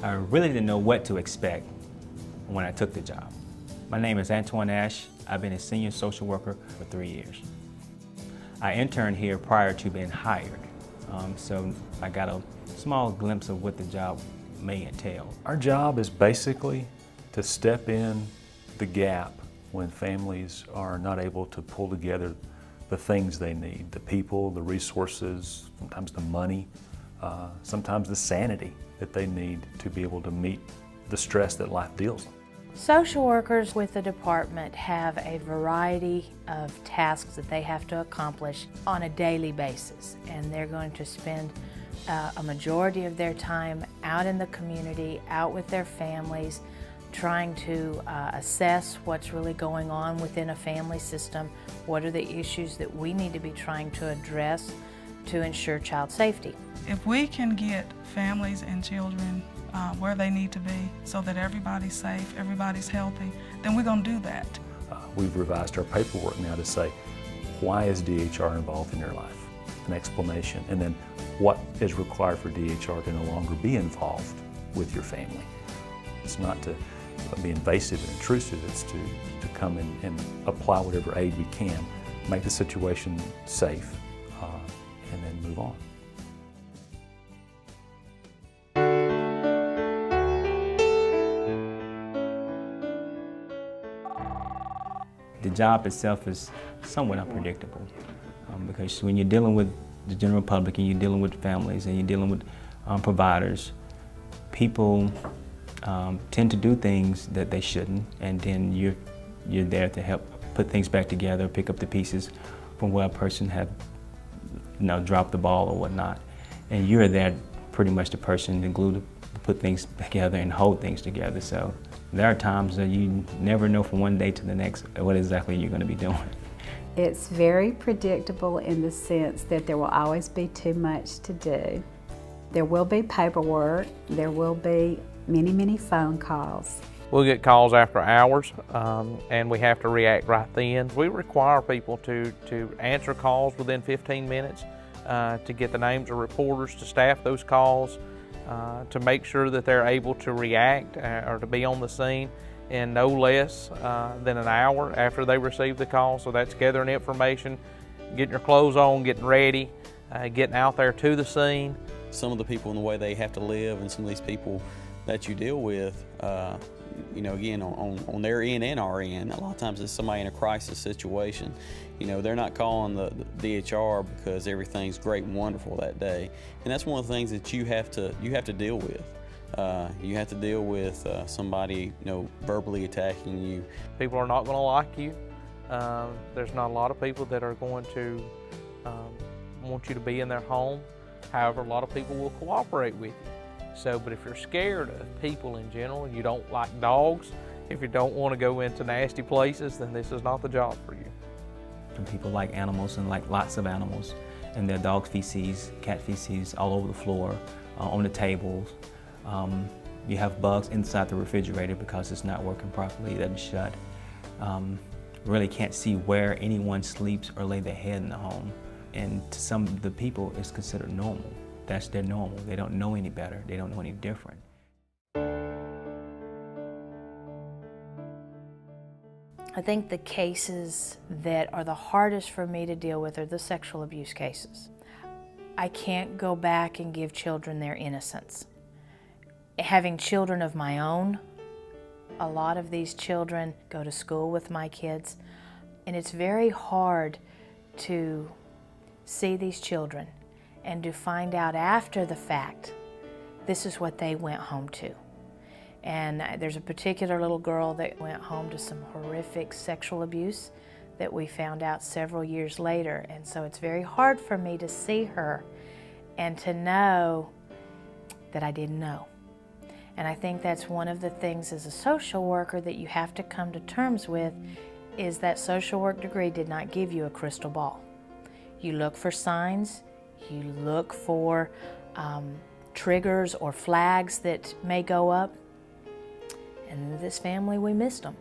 I really didn't know what to expect when I took the job. My name is Antoine Ash. I've been a senior social worker for 3 years. I interned here prior to being hired, so I got a small glimpse of what the job may entail. Our job is basically to step in the gap when families are not able to pull together the things they need, the people, the resources, sometimes the money, sometimes the sanity that they need to be able to meet the stress that life deals them. Social workers with the department have a variety of tasks that they have to accomplish on a daily basis, and they're going to spend a majority of their time out in the community, out with their families, trying to assess what's really going on within a family system, what are the issues that we need to be trying to address to ensure child safety. If we can get families and children where they need to be so that everybody's safe, everybody's healthy, then we're going to do that. We've revised our paperwork now to say, why is DHR involved in your life? An explanation, and then what is required for DHR to no longer be involved with your family. It's not to be invasive and intrusive, it's to come in and apply whatever aid we can, make the situation safe, and then move on. The job itself is somewhat unpredictable because when you're dealing with the general public and you're dealing with families and you're dealing with providers, people tend to do things that they shouldn't, and then you're there to help put things back together, pick up the pieces from where a person had dropped the ball or whatnot. And you're there pretty much the person, the glue to put things together and hold things together. So there are times that you never know from one day to the next what exactly you're going to be doing. It's very predictable in the sense that there will always be too much to do. There will be paperwork, there will be many phone calls. We'll get calls after hours and we have to react right then. We require people to answer calls within 15 minutes, to get the names of reporters to staff those calls, to make sure that they're able to react or to be on the scene in no less than an hour after they receive the call. So that's gathering information, getting your clothes on, getting ready, getting out there to the scene. Some of the people and the way they have to live, and some of these people that you deal with, again, on their end and our end, a lot of times it's somebody in a crisis situation. They're not calling the DHR because everything's great and wonderful that day. And that's one of the things that you have to deal with. You have to deal with somebody, verbally attacking you. People are not going to like you. There's not a lot of people that are going to want you to be in their home. However, a lot of people will cooperate with you. But if you're scared of people in general, you don't like dogs, if you don't want to go into nasty places, then this is not the job for you. And people like animals and like lots of animals, and their dog feces, cat feces all over the floor, on the tables. You have bugs inside the refrigerator because it's not working properly, it doesn't shut. Really can't see where anyone sleeps or lay their head in the home. And to some of the people, it's considered normal. That's their normal. They don't know any better. They don't know any different. I think the cases that are the hardest for me to deal with are the sexual abuse cases. I can't go back and give children their innocence. Having children of my own, a lot of these children go to school with my kids, and it's very hard to see these children and to find out after the fact, this is what they went home to. And there's a particular little girl that went home to some horrific sexual abuse that we found out several years later. And so it's very hard for me to see her and to know that I didn't know. And I think that's one of the things as a social worker that you have to come to terms with, is that social work degree did not give you a crystal ball. You look for signs, you look for triggers or flags that may go up, and this family, we missed them.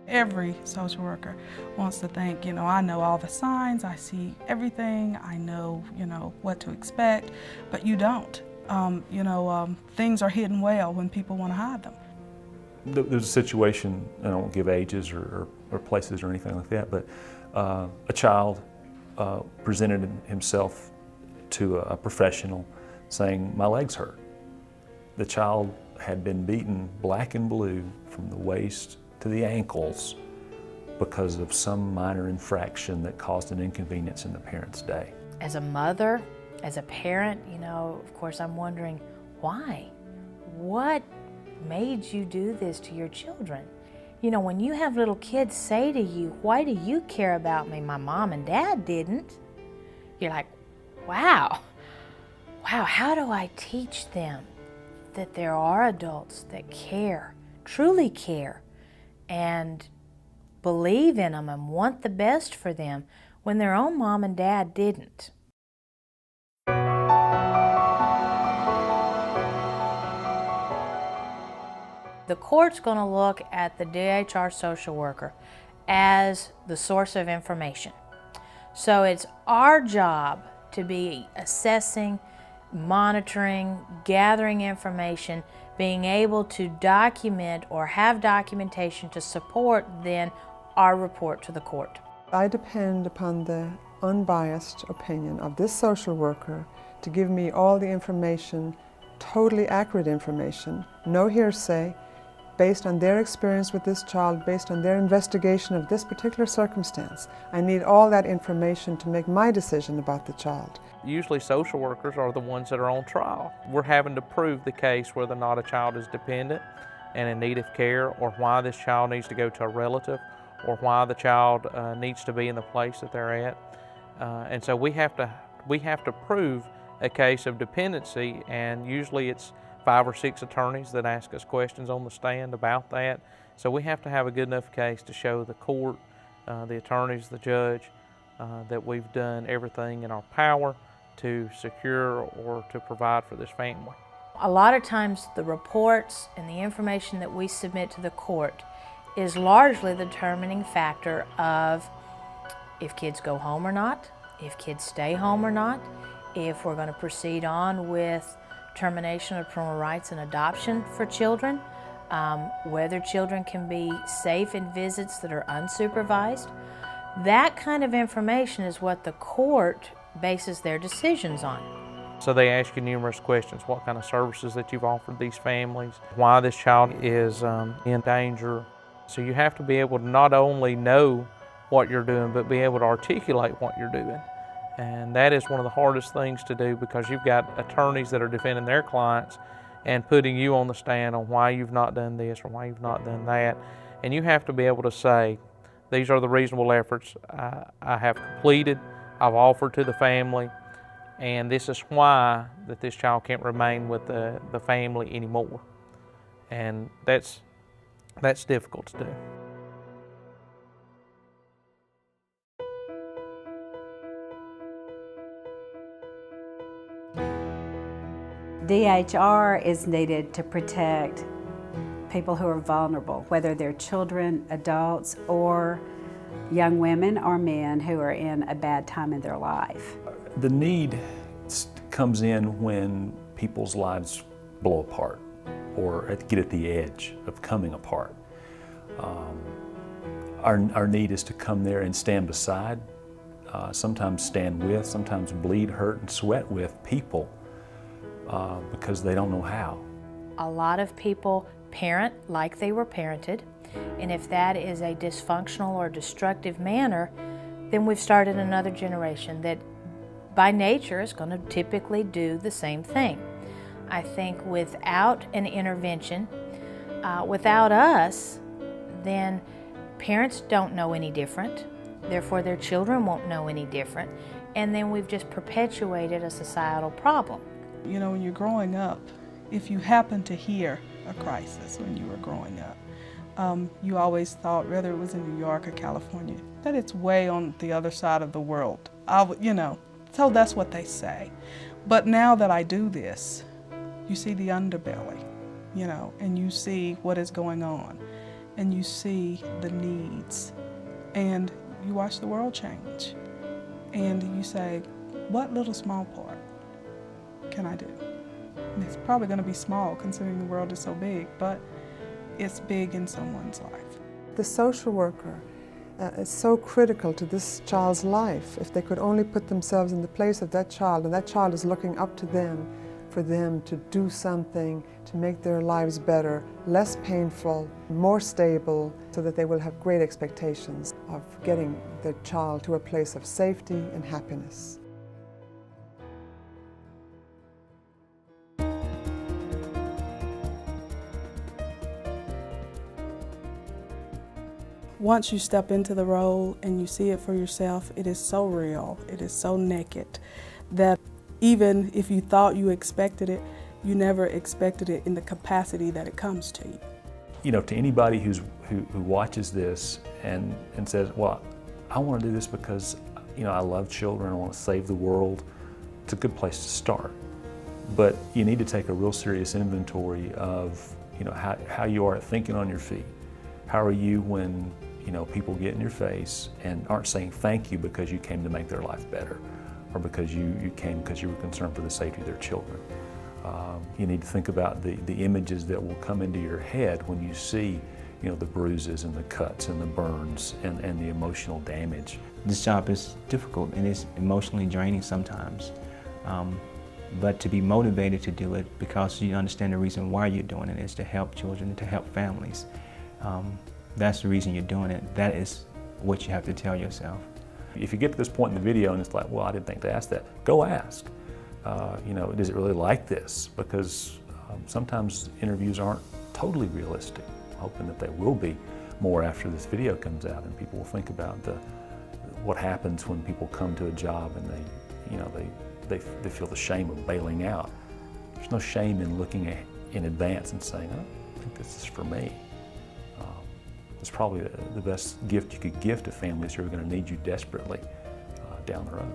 Every social worker wants to think, I know all the signs, I see everything, I know, what to expect, but you don't. things are hidden well when people want to hide them. There's a situation, and I won't give ages or places or anything like that, but a child presented himself to a professional saying, "My legs hurt." The child had been beaten black and blue from the waist to the ankles because of some minor infraction that caused an inconvenience in the parent's day. As a mother, as a parent, of course I'm wondering, why? What made you do this to your children? When you have little kids say to you, "Why do you care about me? My mom and dad didn't." You're like, wow, how do I teach them that there are adults that care, truly care, and believe in them and want the best for them when their own mom and dad didn't? The court's going to look at the DHR social worker as the source of information. So it's our job to be assessing, monitoring, gathering information, being able to document or have documentation to support then our report to the court. I depend upon the unbiased opinion of this social worker to give me all the information, totally accurate information, no hearsay, based on their experience with this child, based on their investigation of this particular circumstance. I need all that information to make my decision about the child. Usually social workers are the ones that are on trial. We're having to prove the case whether or not a child is dependent and in need of care, or why this child needs to go to a relative, or why the child needs to be in the place that they're at. And so we have to prove a case of dependency, and usually it's 5 or 6 attorneys that ask us questions on the stand about that. So we have to have a good enough case to show the court, the attorneys, the judge, that we've done everything in our power to secure or to provide for this family. A lot of times the reports and the information that we submit to the court is largely the determining factor of if kids go home or not, if kids stay home or not, if we're going to proceed on with termination of parental rights and adoption for children, whether children can be safe in visits that are unsupervised. That kind of information is what the court bases their decisions on. So they ask you numerous questions: what kind of services that you've offered these families, why this child is in danger. So you have to be able to not only know what you're doing, but be able to articulate what you're doing. And that is one of the hardest things to do, because you've got attorneys that are defending their clients and putting you on the stand on why you've not done this or why you've not done that. And you have to be able to say, these are the reasonable efforts I have completed, I've offered to the family, and this is why that this child can't remain with the family anymore. And that's difficult to do. DHR is needed to protect people who are vulnerable, whether they're children, adults, or young women or men who are in a bad time in their life. The need comes in when people's lives blow apart or get at the edge of coming apart. Our need is to come there and stand beside, sometimes stand with, sometimes bleed, hurt, and sweat with people because they don't know how. A lot of people parent like they were parented, and if that is a dysfunctional or destructive manner, then we've started another generation that by nature is going to typically do the same thing. I think without an intervention, without us, then parents don't know any different, therefore their children won't know any different, and then we've just perpetuated a societal problem. You know, when you're growing up, if you happen to hear a crisis when you were growing up, you always thought, whether it was in New York or California, that it's way on the other side of the world. So that's what they say. But now that I do this, you see the underbelly, and you see what is going on, and you see the needs, and you watch the world change, and you say, what little small part can I do? It's probably going to be small considering the world is so big, but it's big in someone's life. The social worker is so critical to this child's life. If they could only put themselves in the place of that child, and that child is looking up to them, for them to do something to make their lives better, less painful, more stable, so that they will have great expectations of getting their child to a place of safety and happiness. Once you step into the role and you see it for yourself, it is so real, it is so naked, that even if you thought you expected it, you never expected it in the capacity that it comes to you. You know, to anybody who watches this and says, well, I want to do this because, you know, I love children, I want to save the world, it's a good place to start. But you need to take a real serious inventory of, you know, how you are at thinking on your feet. How are you when, you know, people get in your face and aren't saying thank you because you came to make their life better, or because you came because you were concerned for the safety of their children. You need to think about the images that will come into your head when you see, you know, the bruises and the cuts and the burns and the emotional damage. This job is difficult and it's emotionally draining sometimes. But to be motivated to do it because you understand the reason why you're doing it is to help children, to help families. That's the reason you're doing it. That is what you have to tell yourself. If you get to this point in the video and it's like, well, I didn't think to ask that, go ask. You know, is it really like this? Because sometimes interviews aren't totally realistic. I'm hoping that they will be more after this video comes out and people will think about what happens when people come to a job and they feel the shame of bailing out. There's no shame in looking in advance and saying, oh, I think this is for me. It's probably the best gift you could give to families who are going to need you desperately down the road.